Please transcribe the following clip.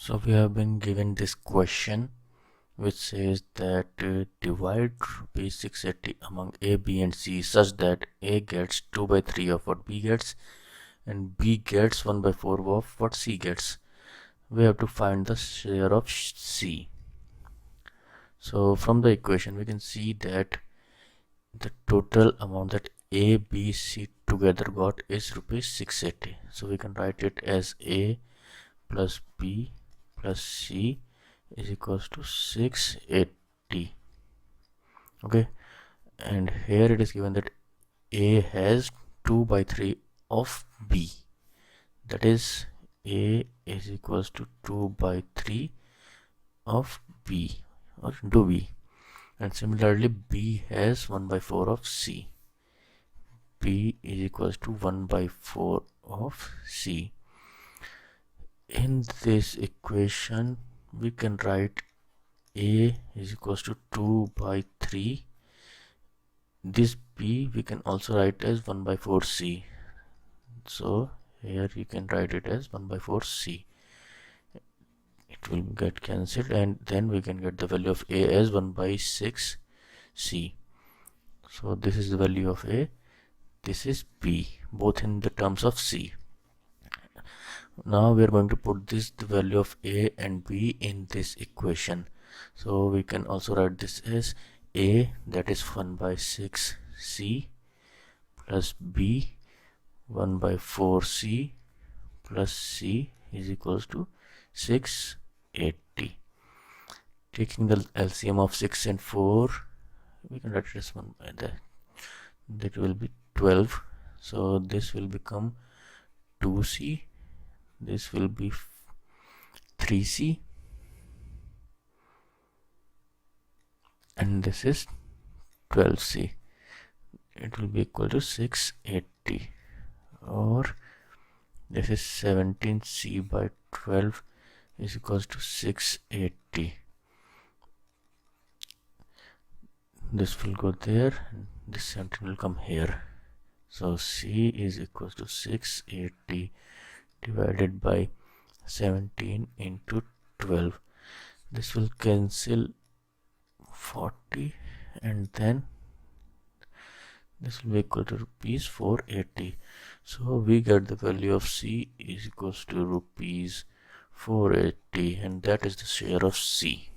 So we have been given this question which says that divide rupees 680 among A, B and C such that A gets 2 by 3 of what B gets and B gets 1 by 4 of what C gets. We have to find the share of C. So from the equation we can see that the total amount that A, B, C together got is rupees 680. So we can write it as A plus B plus C is equals to 680. Okay, and here it is given that A has 2 by 3 of B, that is A is equals to 2 by 3 of B or into B, and similarly B has 1 by 4 of C. B is equals to 1 by 4 of C. In this equation we can write A is equals to 2 by 3. This B we can also write as 1 by 4 C. So here you can write it as 1 by 4 C. It will get cancelled and then we can get the value of A as 1 by 6 C. So this is the value of A, this is B, both in the terms of C. Now we are going to put the value of A and B in this equation. So we can also write this as A, that is 1 by 6 C, plus B 1 by 4 C plus C is equals to 680. Taking the LCM of 6 and 4, we can write it as 1 by that will be 12. So this will become 2C, this will be 3C, and this is 12C. It will be equal to 680, or this is 17C by 12 is equals to 680. This will go there and this 17 will come here. So C is equals to 680 divided by 17 into 12. This will cancel 40 and then this will be equal to rupees 480. So we get the value of C is equals to rupees 480, and that is the share of C.